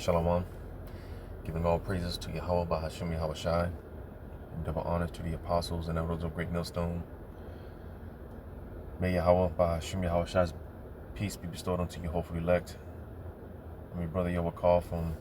Shalom. Giving all praises to Yahweh Bahashim Yahweh Shai, and double honor to the apostles and elders of Great Millstone. May Yahweh Bahashim Yahweh Shai's peace be bestowed unto your hopeful elect. I'm your brother Yahweh Call from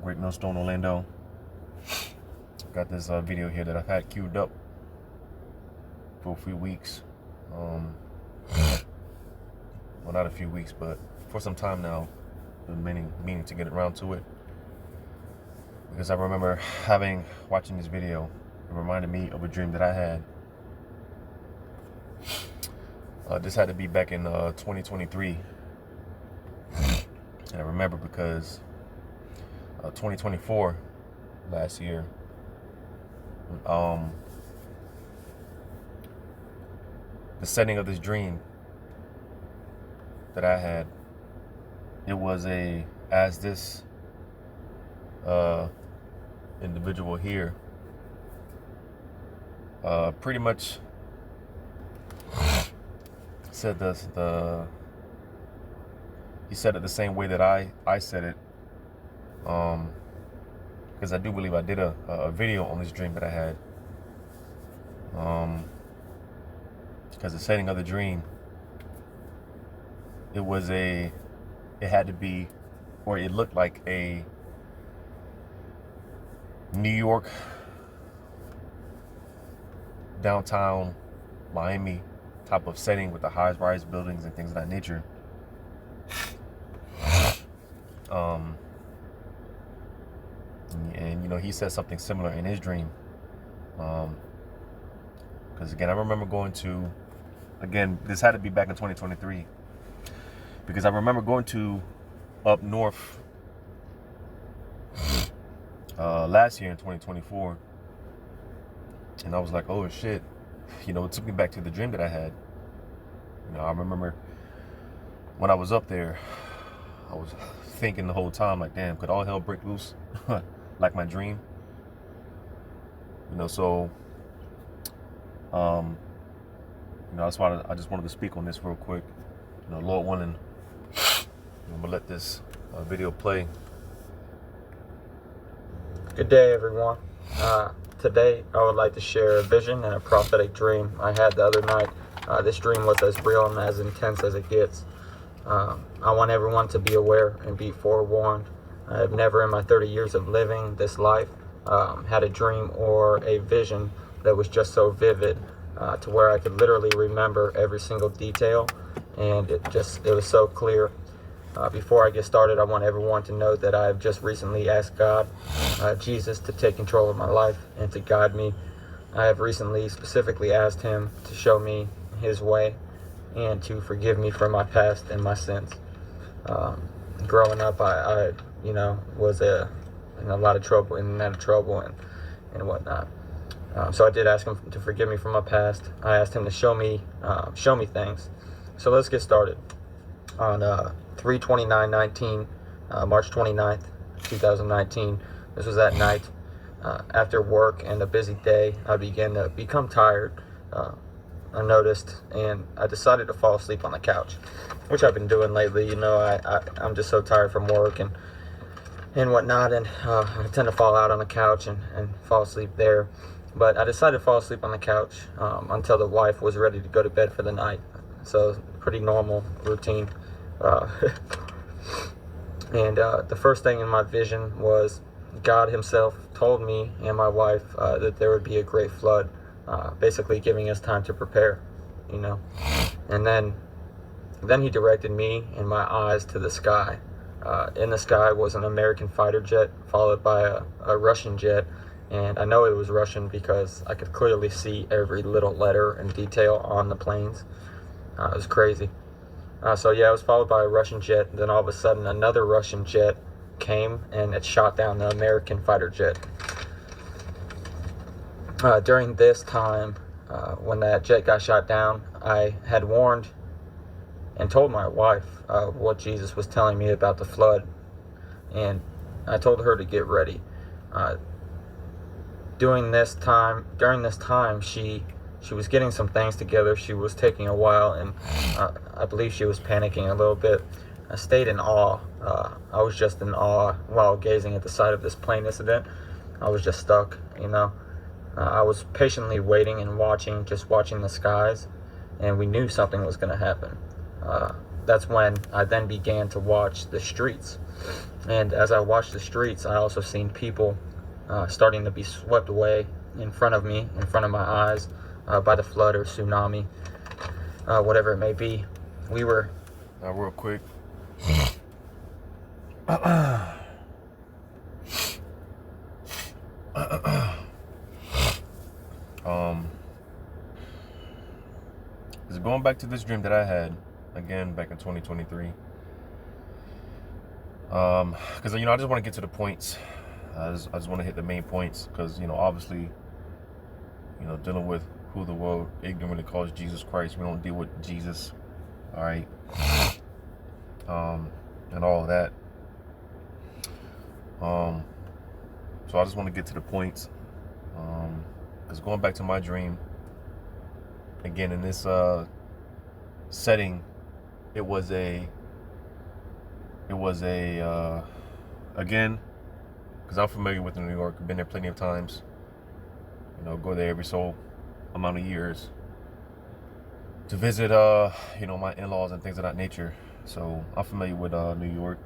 Great Millstone, Orlando. Got this video here that I've had queued up for a few weeks. Well, not a few weeks, but for some time now. Been meaning to get around to it, because I remember watching this video. It reminded me of a dream that I had. This had to be back in 2023, and I remember because 2024, last year, the setting of this dream that I had, it was as this individual here pretty much said this, he said it the same way that I said it, because I do believe I did a video on this dream that I had, because the setting of the dream, it had to be, or it looked like a New York, downtown Miami type of setting with the high-rise buildings and things of that nature. And you know, he said something similar in his dream. Because again, I remember this had to be back in 2023. Because I remember going to up north last year in 2024, and I was like, oh shit, you know, it took me back to the dream that I had. You know, I remember when I was up there, I was thinking the whole time, like, damn, could all hell break loose like my dream? You know, so you know, that's why I just wanted to speak on this real quick. You know, Lord willing, I'm gonna let this video play. Good day, everyone. Today, I would like to share a vision and a prophetic dream I had the other night. This dream was as real and as intense as it gets. I want everyone to be aware and be forewarned. I have never in my 30 years of living this life had a dream or a vision that was just so vivid to where I could literally remember every single detail, and it was so clear. Before I get started, I want everyone to know that I've just recently asked God, Jesus, to take control of my life and to guide me. I have recently specifically asked him to show me his way and to forgive me for my past and my sins. Growing up, I was in a lot of trouble, and whatnot. So I did ask him to forgive me for my past. I asked him to show me things. So let's get started. On 3/29/19, March 29th, 2019. This was at night. After work and a busy day, I began to become tired. I noticed, and I decided to fall asleep on the couch, which I've been doing lately. You know, I'm just so tired from work and whatnot, and I tend to fall out on the couch and fall asleep there. But I decided to fall asleep on the couch until the wife was ready to go to bed for the night. So pretty normal routine. And the first thing in my vision was God himself told me and my wife that there would be a great flood, basically giving us time to prepare, you know. And then he directed me and my eyes to the sky. In the sky was an American fighter jet, followed by a Russian jet. And I know it was Russian because I could clearly see every little letter and detail on the planes. It was crazy. So yeah, it was followed by a Russian jet. Then all of a sudden, another Russian jet came and it shot down the American fighter jet. During this time, when that jet got shot down, I had warned and told my wife what Jesus was telling me about the flood, and I told her to get ready. During this time, she was getting some things together. She was taking a while, and I believe she was panicking a little bit. I stayed in awe. I was just in awe while gazing at the site of this plane incident. I was just stuck, you know. I was patiently waiting and watching, just watching the skies, and we knew something was going to happen. That's when I then began to watch the streets. And as I watched the streets, I also seen people starting to be swept away in front of me, in front of my eyes, by the flood or tsunami, whatever it may be. We were... Now, real quick. Is going back to this dream that I had again back in 2023. Because I just want to get to the points. I just want to hit the main points because obviously, dealing with who the world ignorantly calls Jesus Christ, we don't deal with Jesus, all right, and all of that. So I just want to get to the points. Because going back to my dream, again in this setting, it was a again, because I'm familiar with New York, I've been there plenty of times. Go there every so amount of years to visit my in-laws and things of that nature. So I'm familiar with New York,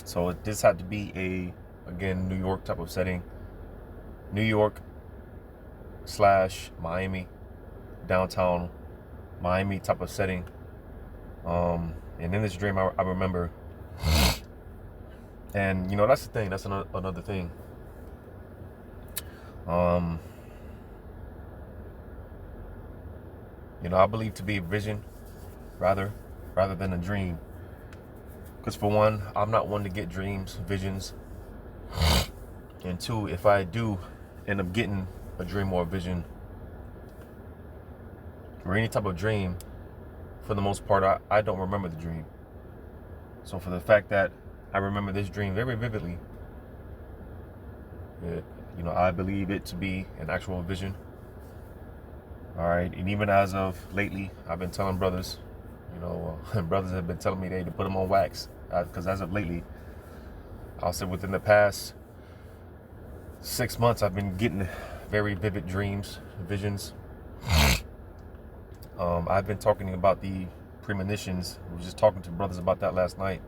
So this had to be again, New York type of setting. New York / Miami, downtown Miami type of setting. And in this dream, I remember, and that's the thing. That's another thing. I believe to be a vision, rather than a dream. Because for one, I'm not one to get dreams, visions. And two, if I do end up getting a dream or a vision, or any type of dream, for the most part, I don't remember the dream. So for the fact that I remember this dream very vividly, I believe it to be an actual vision. All right, and even as of lately, I've been telling brothers, brothers have been telling me to put them on wax. Because as of lately, I'll say within the past 6 months, I've been getting very vivid dreams, visions. I've been talking about the premonitions. I was just talking to brothers about that last night.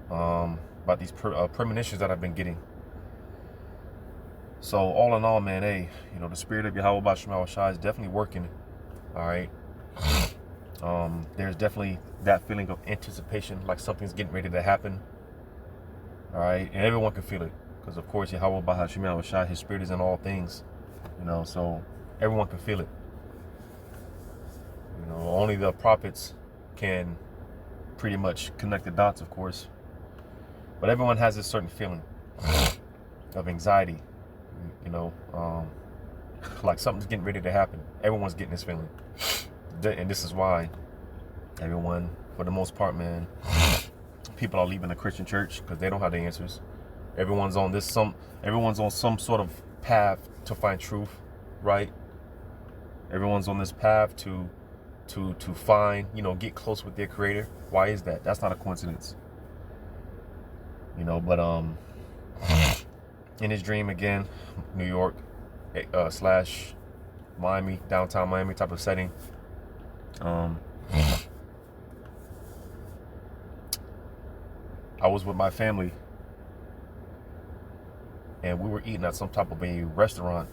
About these premonitions that I've been getting. So all in all, man, the spirit of Yahweh Basham Shai is definitely working. All right. There's definitely that feeling of anticipation, like something's getting ready to happen. All right, and everyone can feel it, because of course Yahweh Basham Shai, His spirit is in all things. So everyone can feel it. Only the prophets can pretty much connect the dots, of course. But everyone has this certain feeling of anxiety. Like something's getting ready to happen. Everyone's getting this feeling. And this is why everyone, for the most part, man, people are leaving the Christian church because they don't have the answers. Everyone's on some sort of path to find truth, right? Everyone's on this path to find, get close with their creator. Why is that? That's not a coincidence. But in his dream again, New York / Miami, downtown Miami type of setting. I was with my family and we were eating at some type of a restaurant,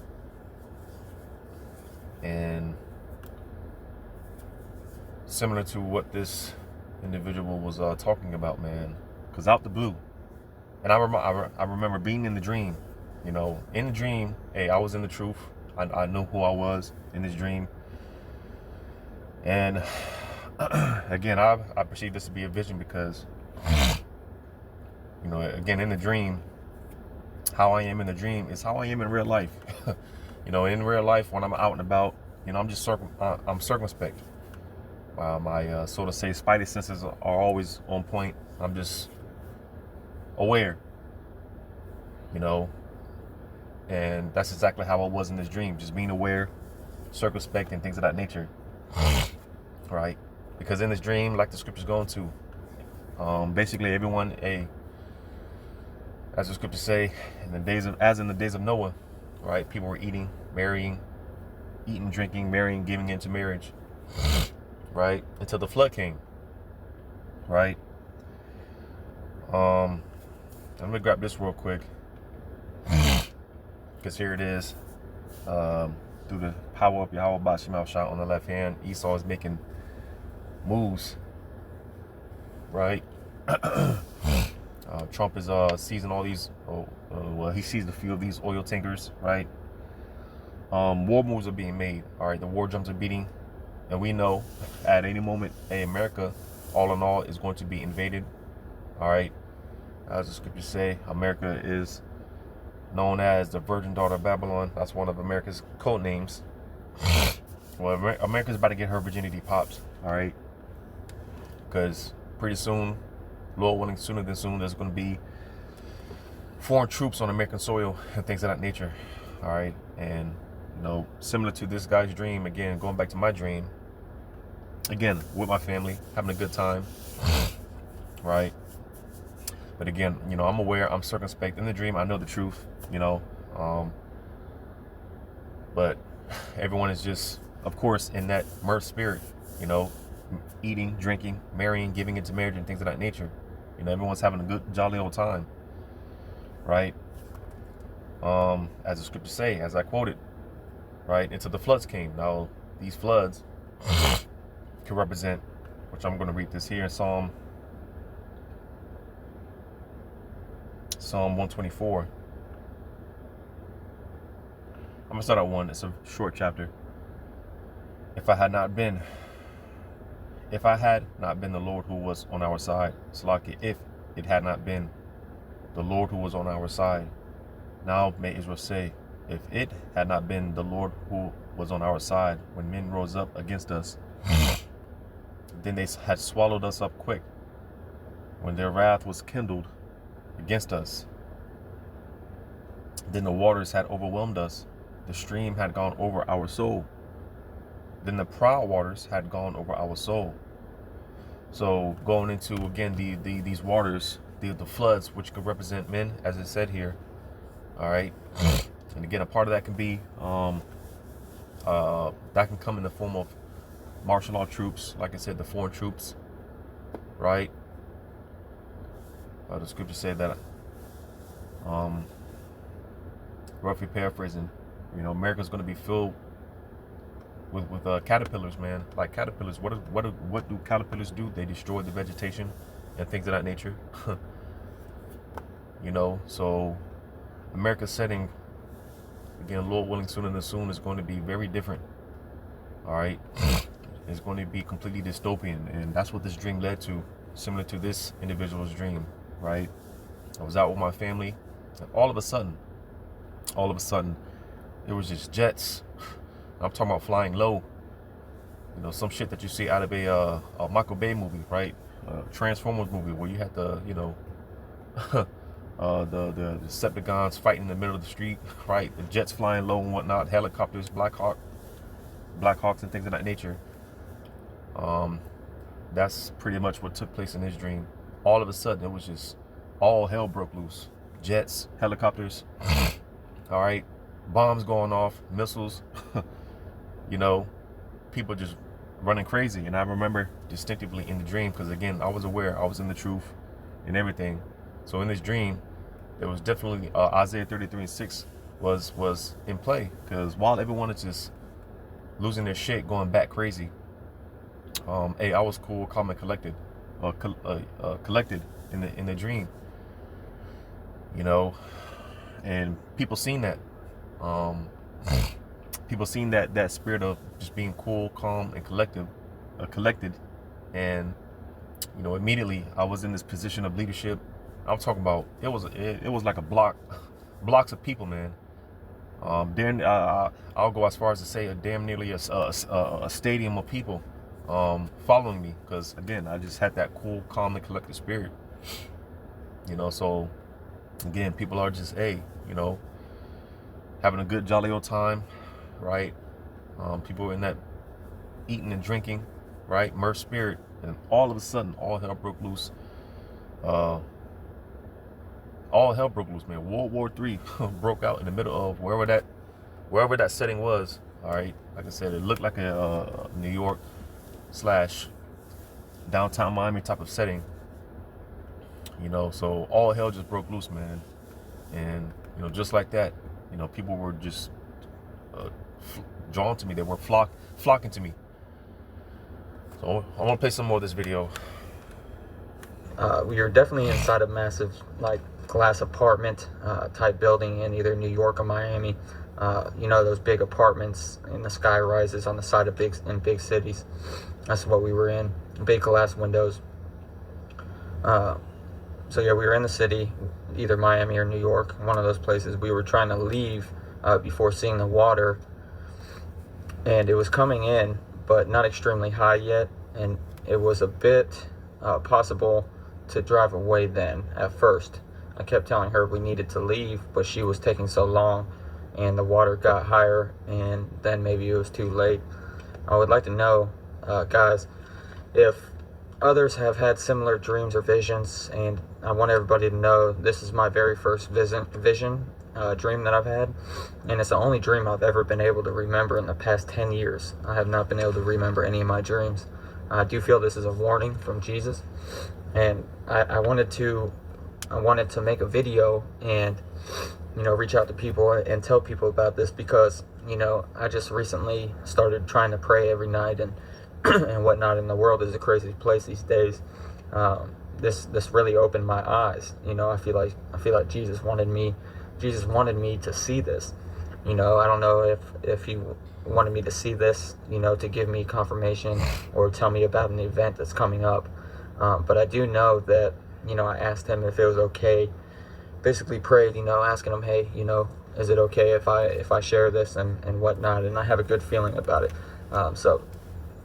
and similar to what this individual was talking about, man, because out the blue, and I remember being in the dream, in the dream, I was in the truth. I knew who I was in this dream. And again, I perceive this to be a vision because, again, in the dream, how I am in the dream is how I am in real life. In real life, when I'm out and about, I'm just I'm circumspect. My, so to say, spidey senses are always on point. I'm just aware, and that's exactly how I was in this dream, just being aware, circumspect, and things of that nature. right? Because in this dream, like the scriptures go into, basically everyone, as the scriptures say, in the days of Noah, right? People were eating, drinking, marrying, giving into marriage, right? Until the flood came, right? I'm gonna grab this real quick, because here it is. Through the power of Yahweh Bashim shot on the left hand, Esau is making moves, right? Trump is seizing all these. Well, he seized a few of these oil tankers, right? War moves are being made. All right, the war drums are beating, and we know at any moment, America, all in all, is going to be invaded. All right, as the scriptures say, America is known as the Virgin Daughter of Babylon. That's one of America's code names. Well, America's about to get her virginity popped. All right, because pretty soon, Lord willing, sooner than soon, there's going to be foreign troops on American soil and things of that nature. All right, and similar to this guy's dream, again, going back to my dream, again, with my family, having a good time, right? But again, I'm aware, I'm circumspect. In the dream, I know the truth, but everyone is just, of course, in that mirth spirit, eating, drinking, marrying, giving into marriage and things of that nature. Everyone's having a good, jolly old time, right? As the scriptures say, as I quoted, right, until the floods came. Now, these floods can represent, which I'm going to read this here in Psalm 124. I'm going to start at 1. It's a short chapter. If I had not been the Lord who was on our side, Salaki, if it had not been the Lord who was on our side, now may Israel say, if it had not been the Lord who was on our side when men rose up against us, then they had swallowed us up quick when their wrath was kindled against us. Then the waters had overwhelmed us, the stream had gone over our soul. Then the proud waters had gone over our soul. So going into, again, these waters, the floods, which could represent men, as it said here. All right. And again, a part of that can be, that can come in the form of martial law troops, like I said, the foreign troops, right? The scripture said that, roughly paraphrasing, America's going to be filled with caterpillars, man. Like caterpillars, what do caterpillars do? They destroy the vegetation and things of that nature. So America's setting, again, Lord willing, sooner than soon, is going to be very different. All right, it's going to be completely dystopian, and that's what this dream led to, similar to this individual's dream. Right, I was out with my family, and all of a sudden, it was just jets. I'm talking about flying low. Some shit that you see out of a Michael Bay movie, right? Transformers movie, where you had the the Decepticons fighting in the middle of the street, right? The jets flying low and whatnot, helicopters, Black Hawks and things of that nature. That's pretty much what took place in this dream. All of a sudden, it was just all hell broke loose. Jets, helicopters, all right, bombs going off, missiles, people just running crazy. And I remember distinctively in the dream, because again, I was aware, I was in the truth and everything. So in this dream, there was definitely Isaiah 33:6 was in play, because while everyone is just losing their shit, going back crazy, hey, I was cool, calm, and collected in the dream, and people seen that, that spirit of just being cool, calm, and collected, and immediately I was in this position of leadership. I'm talking about, it was like blocks of people, man. Then I'll go as far as to say damn nearly a stadium of people following me, because again, I just had that cool, calm, and collected spirit. So again, people are just, hey, having a good, jolly old time, right? People in that eating and drinking, right? Myrrh spirit, and all of a sudden, all hell broke loose. All hell broke loose, man. World War III broke out in the middle of wherever that setting was. All right, like I said, it looked like a New York / downtown Miami type of setting. So all hell just broke loose, man. And just like that, people were just drawn to me. They were flocking to me. So I want to play some more of this video. We are definitely inside a massive, like, glass apartment type building in either New York or Miami. Those big apartments in the sky rises on the side of big cities. That's what we were in. Big glass windows. So yeah, we were in the city, either Miami or New York, one of those places. We were trying to leave before seeing the water, and it was coming in, but not extremely high yet, and it was a bit possible to drive away then at first. I kept telling her we needed to leave, but she was taking so long, and the water got higher, and then maybe it was too late. I would like to know, guys, if others have had similar dreams or visions, and I want everybody to know this is my very first dream that I've had, and it's the only dream I've ever been able to remember in the past 10 years. I have not been able to remember any of my dreams. I do feel this is a warning from Jesus, and I wanted to make a video and reach out to people and tell people about this, because I just recently started trying to pray every night and and whatnot, and the world is a crazy place these days. This really opened my eyes. I feel like Jesus wanted me to see this. I don't know if he wanted me to see this, to give me confirmation or tell me about an event that's coming up. But I do know that, I asked him if it was okay. Basically prayed, asking him, hey, is it okay if I share this and whatnot? And I have a good feeling about it. So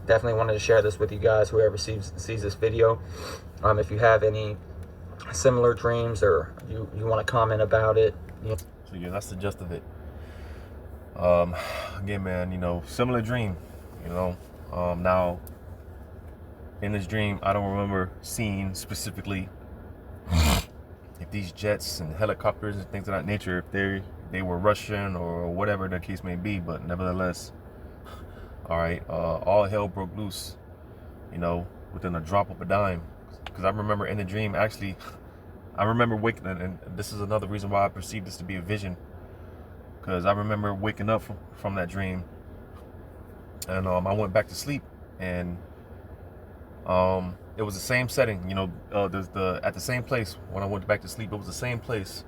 definitely wanted to share this with you guys, whoever sees this video. If you have any similar dreams or you want to comment about it. So yeah, that's the gist of it. Again, man, similar dream. Now in this dream, I don't remember seeing specifically if these jets and helicopters and things of that nature, if they were Russian or whatever the case may be, but nevertheless, all right, all hell broke loose, within a drop of a dime. Because I remember in the dream, actually, I remember waking up, and this is another reason why I perceived this to be a vision, because I remember waking up from that dream, and I went back to sleep, and it was the same setting, at the same place. When I went back to sleep, it was the same place.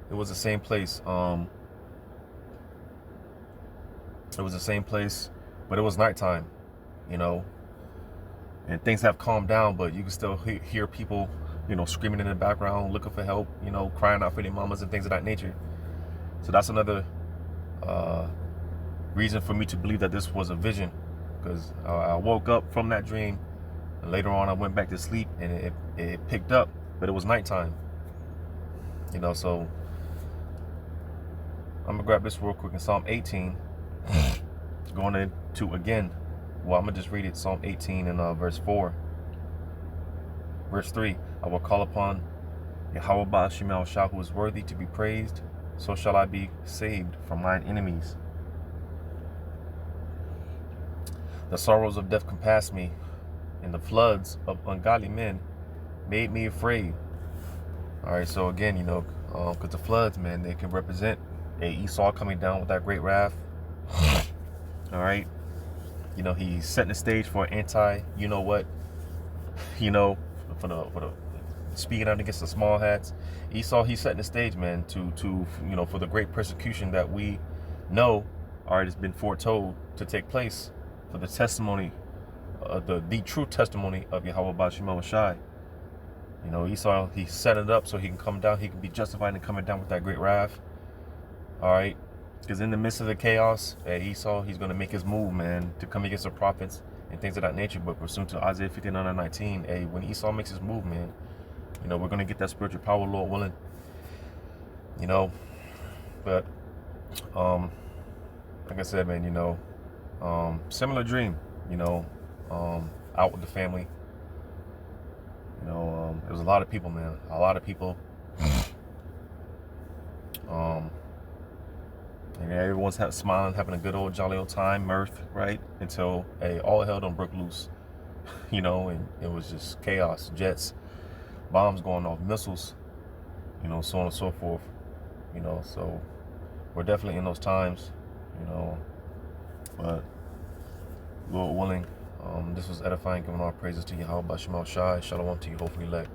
It was the same place. But it was nighttime, and things have calmed down, but you can still hear people, screaming in the background, looking for help, crying out for their mamas and things of that nature. So that's another reason for me to believe that this was a vision, because I woke up from that dream, and later on I went back to sleep, and it picked up, but it was nighttime, so I'm gonna grab this real quick in Psalm 18. Going into, again, well, I'm gonna just read it. Psalm 18 and verse 4. Verse 3, I will call upon Yahweh Ba'ashem El-Shah, who is worthy to be praised, so shall I be saved from mine enemies. The sorrows of death compassed me, and the floods of ungodly men made me afraid. All right, so again, because the floods, man, they can represent Esau coming down with that great wrath. All right, he's setting the stage for an anti, for the speaking out against the small hats. Esau, he's setting the stage, man, to for the great persecution that we know, all right, has been foretold to take place, for the testimony, the true testimony of Yahweh Ba'ashem El-Shah. Esau, he set it up so he can come down, he can be justified in coming down with that great wrath. All right. Because in the midst of the chaos, Esau, he's going to make his move, man, to come against the prophets and things of that nature. But pursuant to Isaiah 59:19, when Esau makes his move, man, we're going to get that spiritual power, Lord willing. But, like I said, man, similar dream, you know, out with the family. You know, there was a lot of people, man. A lot of people. And everyone's smiling, having a good old jolly old time, mirth, right? Until all hell done broke loose, you know, and it was just chaos, jets, bombs going off, missiles, you know, so on and so forth, you know. So we're definitely in those times, you know, but Lord willing, this was edifying, giving all praises to Yahweh Bashim Al Shai, Shalom to you, hopefully elect.